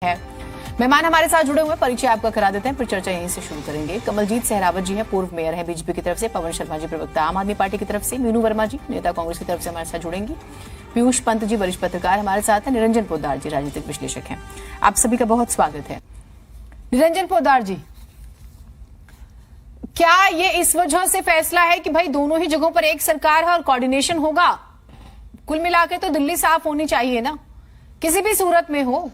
है। मेहमान हमारे साथ जुड़े हुए, परिचय आपका करा देते हैं, फिर चर्चा यहीं से शुरू करेंगे। कमलजीत सहरावत जी हैं, पूर्व मेयर हैं बीजेपी की तरफ से। पवन शर्मा जी, प्रवक्ता आम आदमी पार्टी की तरफ से। मीनू वर्मा जी, नेता कांग्रेस की तरफ से हमारे साथ जुड़ेंगी। पीयूष पंत जी, वरिष्ठ पत्रकार हमारे साथ हैं। निरंजन पोद्दार जी, राजनीतिक विश्लेषक हैं। आप सभी का बहुत स्वागत है। निरंजन पोद्दार जी, क्या ये इस वजह से फैसला है कि भाई दोनों ही जगहों पर एक सरकार है और कोऑर्डिनेशन होगा? कुल मिलाकर तो दिल्ली साफ होनी चाहिए ना, किसी भी सूरत में हो।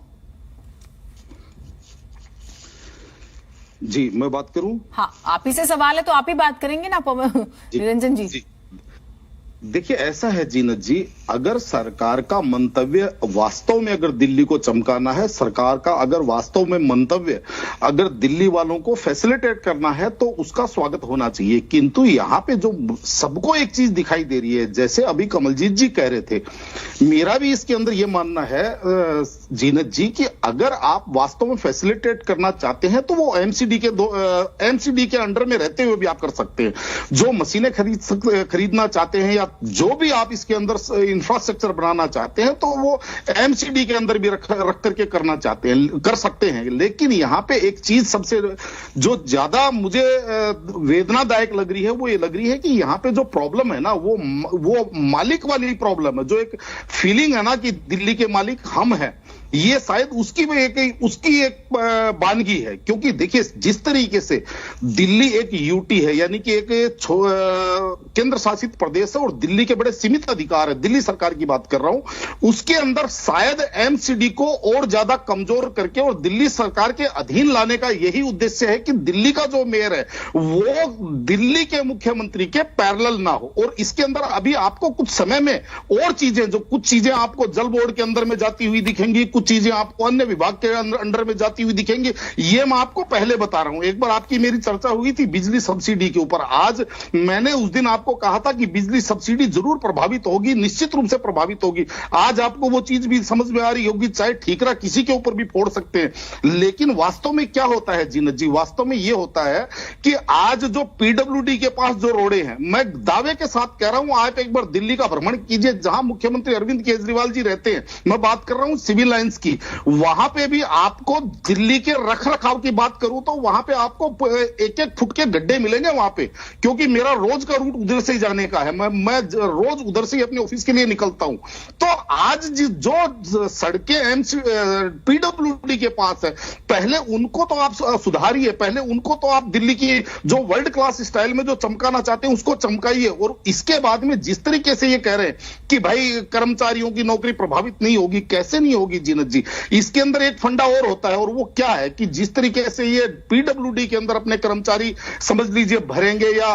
जी, मैं बात करूं? हाँ, आप ही से सवाल है तो आप ही बात करेंगे ना निरंजन जी। देखिए, ऐसा है जीनत जी, अगर सरकार का मंतव्य वास्तव में अगर दिल्ली को चमकाना है, सरकार का अगर वास्तव में मंतव्य अगर दिल्ली वालों को फैसिलिटेट करना है तो उसका स्वागत होना चाहिए। किंतु यहाँ पे जो सबको एक चीज दिखाई दे रही है, जैसे अभी कमलजीत जी कह रहे थे, मेरा भी इसके अंदर ये मानना है जीनत जी कि अगर आप वास्तव में फैसिलिटेट करना चाहते हैं तो वो एमसीडी के अंडर में रहते हुए भी आप कर सकते हैं। जो मशीनें खरीदना चाहते हैं या जो भी आप इसके अंदर इंफ्रास्ट्रक्चर बनाना चाहते हैं तो वो एमसीडी के अंदर भी रख करके करना चाहते हैं, कर सकते हैं। लेकिन यहां पे एक चीज सबसे जो ज्यादा मुझे वेदनादायक लग रही है वो ये लग रही है कि यहां पे जो प्रॉब्लम है ना वो मालिक वाली प्रॉब्लम है। जो एक फीलिंग है ना कि दिल्ली के मालिक हम हैं, ये शायद उसकी एक बानगी है। क्योंकि देखिए, जिस तरीके से दिल्ली एक यूटी है, यानी कि एक केंद्र शासित प्रदेश है और दिल्ली के बड़े सीमित अधिकार है, दिल्ली सरकार की बात कर रहा हूं, उसके अंदर शायद एमसीडी को और ज्यादा कमजोर करके और दिल्ली सरकार के अधीन लाने का यही उद्देश्य है कि दिल्ली का जो मेयर है वो दिल्ली के मुख्यमंत्री के पैरेलल ना हो। और इसके अंदर अभी आपको कुछ समय में और चीजें, जो कुछ चीजें आपको जल बोर्ड के अंदर में जाती हुई दिखेंगी, कुछ चीजें आपको अन्य विभाग के अंडर में जाती हुई दिखेंगी। ये मैं आपको पहले बता रहा हूं। एक बार आपकी मेरी चर्चा हुई थी बिजली सब्सिडी के ऊपर। आज मैंने उस दिन आपको कहा था कि बिजली सब्सिडी जरूर प्रभावित होगी, निश्चित रूप से प्रभावित होगी। आज आपको वो चीज भी समझ में आ रही होगी, चाहे ठीकरा किसी के ऊपर भी फोड़ सकते हैं। लेकिन वास्तव में क्या होता है जीनत जी, वास्तव में ये होता है कि आज जो पीडब्ल्यूडी के पास जो रोडे हैं, मैं दावे के साथ कह रहा हूं, आप एक बार दिल्ली का भ्रमण कीजिए, जहां मुख्यमंत्री अरविंद केजरीवाल जी रहते हैं। मैं बात कर रहा हूं सिविल लाइंस की। वहां पे भी आपको दिल्ली के रख रखाव की बात करूं तो वहां पे आपको एक एक फुट के गड्ढे मिलेंगे वहां पे, क्योंकि मेरा रोज का रूट उधर से ही जाने का है। मैं रोज उधर से ही अपने ऑफिस के लिए निकलता हूं। तो आज जो सड़कें पीडब्ल्यूडी के पास है, पहले उनको तो आप सुधारिए, पहले उनको तो आप दिल्ली की जो वर्ल्ड क्लास स्टाइल में जो चमकाना चाहते हैं उसको चमकाइए। और इसके बाद में जिस तरीके से ये कह रहे हैं कि भाई कर्मचारियों की नौकरी प्रभावित नहीं होगी, कैसे नहीं होगी जीनत जी? इसके अंदर एक फंडा और होता है, और वो क्या है कि जिस तरीके से ये पीडब्ल्यूडी के अंदर अपने कर्मचारी समझ लीजिए भरेंगे या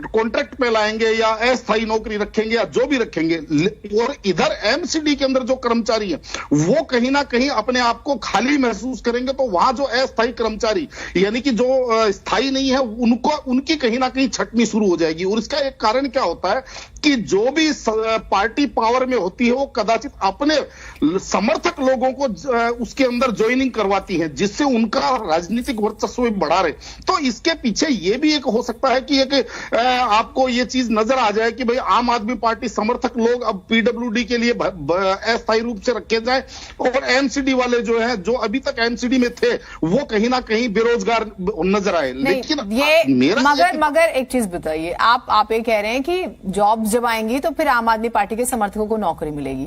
कॉन्ट्रैक्ट पे लाएंगे या अस्थायी नौकरी रखेंगे या जो भी रखेंगे, और इधर एमसीडी के अंदर जो कर्मचारी हैं वो कहीं ना कहीं अपने आप को खाली महसूस करेंगे। तो वहां जो अस्थायी कर्मचारी यानी कि जो स्थायी नहीं है उनकी कहीं ना कहीं छटनी शुरू हो जाएगी। और इसका एक कारण क्या होता है कि जो भी पार्टी पावर में होती है वो कदाचित अपने समर्थक लोगों को उसके अंदर ज्वाइनिंग करवाती है, जिससे उनका राजनीतिक वर्चस्व बढ़ा रहे। तो इसके पीछे ये भी एक हो सकता है कि एक आपको ये चीज नजर आ जाए कि भाई आम आदमी पार्टी समर्थक लोग अब पीडब्ल्यूडी के लिए अस्थायी रूप से रखे जाए, और एमसीडी वाले जो है, जो अभी तक एमसीडी में थे, वो कहीं ना कहीं बेरोजगार नजर आए। लेकिन ये मगर एक चीज बताइए, आप ये कह रहे हैं कि जॉब जब आएंगी तो फिर आम आदमी पार्टी के समर्थकों को नौकरी मिलेगी।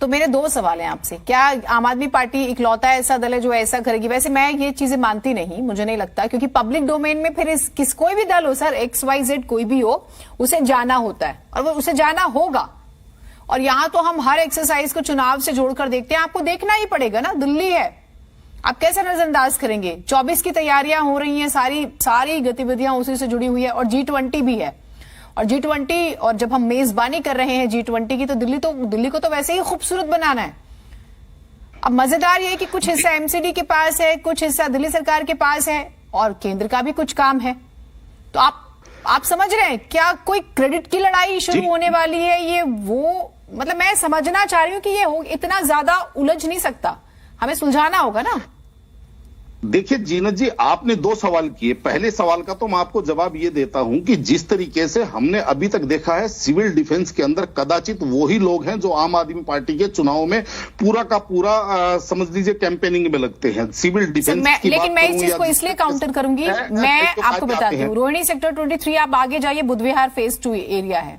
तो मेरे दो सवाल हैं आपसे। क्या आम आदमी पार्टी इकलौता ऐसा दल है जो ऐसा करेगी? वैसे मैं ये चीजें मानती नहीं, मुझे नहीं लगता, क्योंकि पब्लिक डोमेन में फिर कोई भी दल हो सर, XYZ कोई भी हो, उसे जाना होता है और वो उसे जाना होगा। और यहां तो हम हर एक्सरसाइज को चुनाव से जोड़कर देखते हैं। आपको देखना ही पड़ेगा ना, दिल्ली है, आप कैसे नजरअंदाज करेंगे? 24 की तैयारियां हो रही हैं, सारी गतिविधियां उसी से जुड़ी हुई है, और G20 भी है। और G20, और जब हम मेजबानी कर रहे हैं G20 की, तो दिल्ली को तो वैसे ही खूबसूरत बनाना है। अब मजेदार ये है कि कुछ हिस्सा एमसीडी के पास है, कुछ हिस्सा दिल्ली सरकार के पास है, और केंद्र का भी कुछ काम है। तो आप समझ रहे हैं क्या कोई क्रेडिट की लड़ाई शुरू होने वाली है? ये वो मतलब मैं समझना चाह रही हूं कि ये इतना ज्यादा उलझ नहीं सकता, हमें सुलझाना होगा ना। देखिए जीनत जी, आपने दो सवाल किए। पहले सवाल का तो मैं आपको जवाब ये देता हूं कि जिस तरीके से हमने अभी तक देखा है, सिविल डिफेंस के अंदर कदाचित वही लोग हैं जो आम आदमी पार्टी के चुनाव में पूरा का पूरा समझ लीजिए कैंपेनिंग में लगते हैं। सिविल डिफेंस की लेकिन मैं इस चीज को या इसलिए काउंटर करूंगी, मैं आपको बताती हूँ, रोहिणी सेक्टर 23 आप आगे जाइए, बुधविहार फेज 2 एरिया है,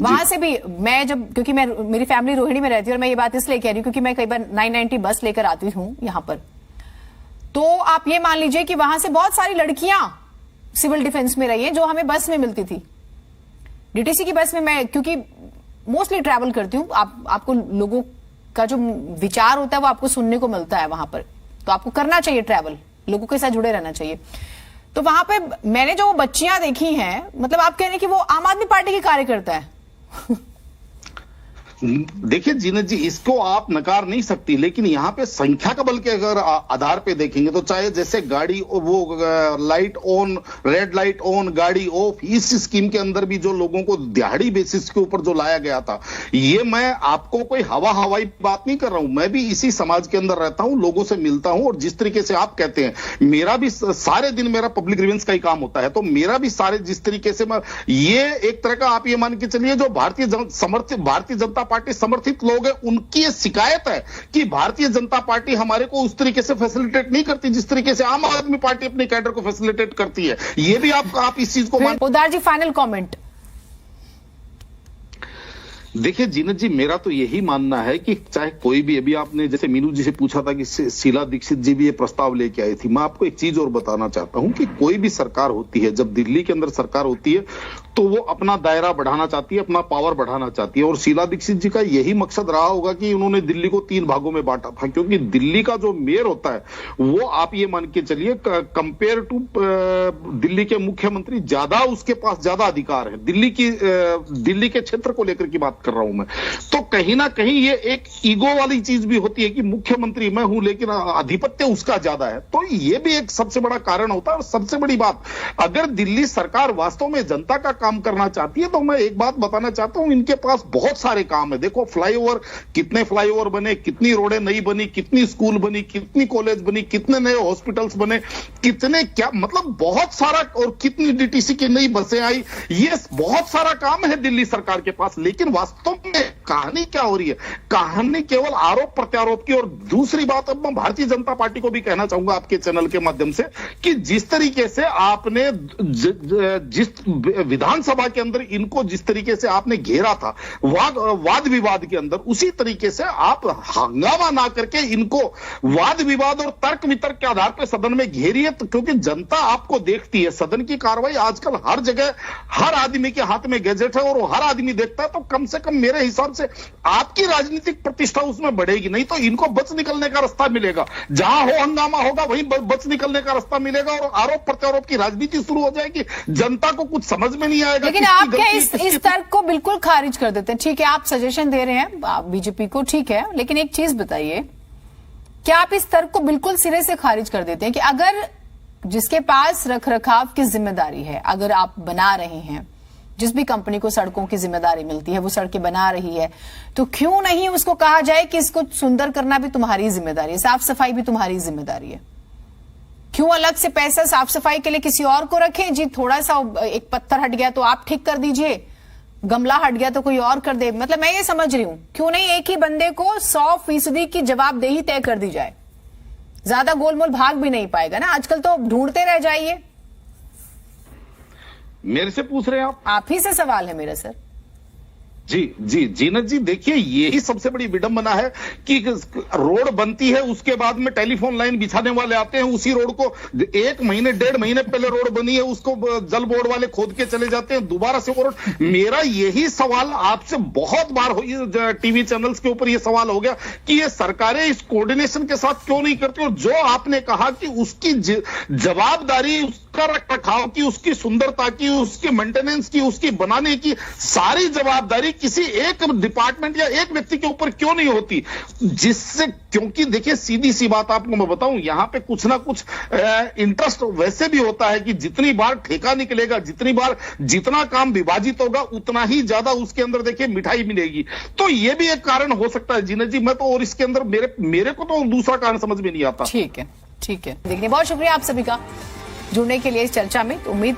वहां से भी मैं जब, क्योंकि मेरी फैमिली रोहिणी में रहती है और मैं ये बात इसलिए कह रही हूँ क्योंकि मैं कई बार 990 बस लेकर आती हूँ यहाँ पर, तो आप ये मान लीजिए कि वहां से बहुत सारी लड़कियां सिविल डिफेंस में रही हैं जो हमें बस में मिलती थी। डीटीसी की बस में मैं क्योंकि मोस्टली ट्रैवल करती हूँ, आपको लोगों का जो विचार होता है वो आपको सुनने को मिलता है वहां पर, तो आपको करना चाहिए ट्रैवल, लोगों के साथ जुड़े रहना चाहिए। तो वहां पे मैंने जो बच्चियां देखी हैं, मतलब आप कह रहे हैं कि वो आम आदमी पार्टी की कार्यकर्ता है। देखिए जीनत जी, इसको आप नकार नहीं सकती, लेकिन यहाँ पे संख्या का बल के अगर आधार पे देखेंगे तो चाहे जैसे गाड़ी वो light on, red light on, गाड़ी ऑफ, इस स्कीम के अंदर भी जो लोगों को दिहाड़ी बेसिस के ऊपर जो लाया गया था, ये मैं आपको कोई हवाई बात नहीं कर रहा हूं, मैं भी इसी समाज के अंदर रहता हूं, लोगों से मिलता हूं, और जिस तरीके से आप कहते हैं, मेरा भी सारे दिन मेरा पब्लिक ग्रीवेंस का ही काम होता है, तो मेरा भी सारे जिस तरीके से ये एक तरह का आप ये मान के चलिए जो भारतीय जनता पार्टी समर्थित लोग हैं, उनकी ये शिकायत है कि भारतीय जनता पार्टी हमारे को उस तरीके से फैसिलिटेट नहीं करती जिस तरीके से आम आदमी पार्टी अपने कैडर को फैसिलिटेट करती है। ये भी आप इस चीज को पोद्दार जी, फाइनल कमेंट। देखिए जीनत जी, मेरा तो यही मानना है कि चाहे कोई भी, अभी आपने जैसे मीनू जी से पूछा था कि शीला दीक्षित जी भी ये प्रस्ताव लेके आई थी, मैं आपको एक चीज और बताना चाहता हूं कि कोई भी सरकार होती है, जब दिल्ली के अंदर सरकार होती है तो वो अपना दायरा बढ़ाना चाहती है, अपना पावर बढ़ाना चाहती है, और शीला दीक्षित जी का यही मकसद रहा होगा कि उन्होंने दिल्ली को 3 भागों में बांटा था, क्योंकि दिल्ली का जो मेयर होता है वो आप ये मान के चलिए कंपेयर टू दिल्ली के मुख्यमंत्री ज्यादा, उसके पास ज्यादा अधिकार है दिल्ली के क्षेत्र को लेकर की बात कर रहा हूं मैं। तो कहीं ना कहीं ये एक ईगो वाली चीज भी होती है कि मुख्यमंत्री मैं हूं लेकिन आधिपत्य उसका ज्यादा है, तो ये भी एक सबसे बड़ा कारण होता है। और सबसे बड़ी बात, अगर दिल्ली सरकार वास्तव में जनता का काम करना चाहती है तो मैं एक बात बताना चाहता हूं, इनके पास बहुत सारे काम है। देखो फ्लाईओवर, कितने फ्लाईओवर बने, कितनी रोडें नई बनी, कितनी स्कूल बनी, कितनी कॉलेज बनी, कितने नए हॉस्पिटल्स बने, कितने क्या मतलब बहुत सारा, और कितनी डीटीसी की नई बसें आई, ये बहुत सारा काम है दिल्ली सरकार के पास। लेकिन वास्तव में कहानी क्या हो रही है? कहानी केवल आरोप प्रत्यारोप की। और दूसरी बात, अब मैं भारतीय जनता पार्टी को भी कहना चाहूंगा आपके चैनल के माध्यम से कि जिस तरीके से आपने जिस विधानसभा के अंदर इनको जिस तरीके से आपने घेरा था वाद विवाद के अंदर, उसी तरीके से आप हंगामा ना करके इनको वाद विवाद और तर्क वितर्क के आधार पर सदन में घेरिए, क्योंकि जनता आपको देखती है। सदन की कार्रवाई आजकल हर जगह, हर आदमी के हाथ में गैजेट है और हर आदमी देखता है, तो कम से कम मेरे हिसाब से आपकी राजनीतिक प्रतिष्ठा उसमें बढ़ेगी। नहीं तो इनको बच निकलने का रास्ता मिलेगा, जहां हो हंगामा होगा वहीं बच निकलने का रास्ता मिलेगा, और आरोप प्रत्यारोप की राजनीति शुरू हो जाएगी। जनता को कुछ समझ में नहीं आएगा। लेकिन आप क्या इस तर्क को बिल्कुल खारिज कर देते हैं? ठीक है, आप सजेशन दे रहे हैं बीजेपी को, ठीक है, लेकिन एक चीज बताइए, क्या आप इस तर्क को बिल्कुल सिरे से खारिज कर देते हैं कि अगर जिसके पास रखरखाव की जिम्मेदारी है, अगर आप बना रहे हैं, जिस भी कंपनी को सड़कों की जिम्मेदारी मिलती है वो सड़कें बना रही है, तो क्यों नहीं उसको कहा जाए कि इसको सुंदर करना भी तुम्हारी जिम्मेदारी है, साफ सफाई भी तुम्हारी जिम्मेदारी है? क्यों अलग से पैसा साफ सफाई के लिए किसी और को रखें? जी थोड़ा सा एक पत्थर हट गया तो आप ठीक कर दीजिए, गमला हट गया तो कोई और कर दे। मतलब मैं ये समझ रही हूं, क्यों नहीं एक ही बंदे को 100% की जवाबदेही तय कर दी जाए, ज्यादा गोलमोल भाग भी नहीं पाएगा ना। आजकल तो ढूंढते रह जाइए। मेरे से पूछ रहे हैं आप ही से सवाल है मेरा सर। जी जी जीनत जी, देखिए यही सबसे बड़ी विडंबना है कि रोड बनती है, उसके बाद में टेलीफोन लाइन बिछाने वाले आते हैं, उसी रोड को 1 महीने 1.5 महीने पहले रोड बनी है उसको जल बोर्ड वाले खोद के चले जाते हैं, दोबारा से रोड। मेरा यही सवाल आपसे बहुत बार टीवी चैनल्स के ऊपर यह सवाल हो गया कि ये सरकारें इस कोऑर्डिनेशन के साथ क्यों नहीं करती। और जो आपने कहा कि उसकी जवाबदारी, उसका रखरखाव की, उसकी सुंदरता की, उसकी मेंटेनेंस की, उसकी बनाने की सारी जवाबदारी किसी एक डिपार्टमेंट या एक व्यक्ति के ऊपर क्यों नहीं होती? जिससे, क्योंकि देखिए सीधी सी बात आपको मैं बताऊं, यहां पे कुछ ना कुछ इंटरेस्ट वैसे भी होता है कि जितनी बार ठेका निकलेगा, जितनी बार जितना काम विभाजित होगा, उतना ही ज्यादा उसके अंदर देखिए मिठाई मिलेगी। तो ये भी एक कारण हो सकता है जीनत जी। मैं तो और इसके अंदर मेरे को तो दूसरा कारण समझ में नहीं आता। ठीक है। ठीक है, देखिए बहुत शुक्रिया आप सभी का जुड़ने के लिए इस चर्चा में। उम्मीद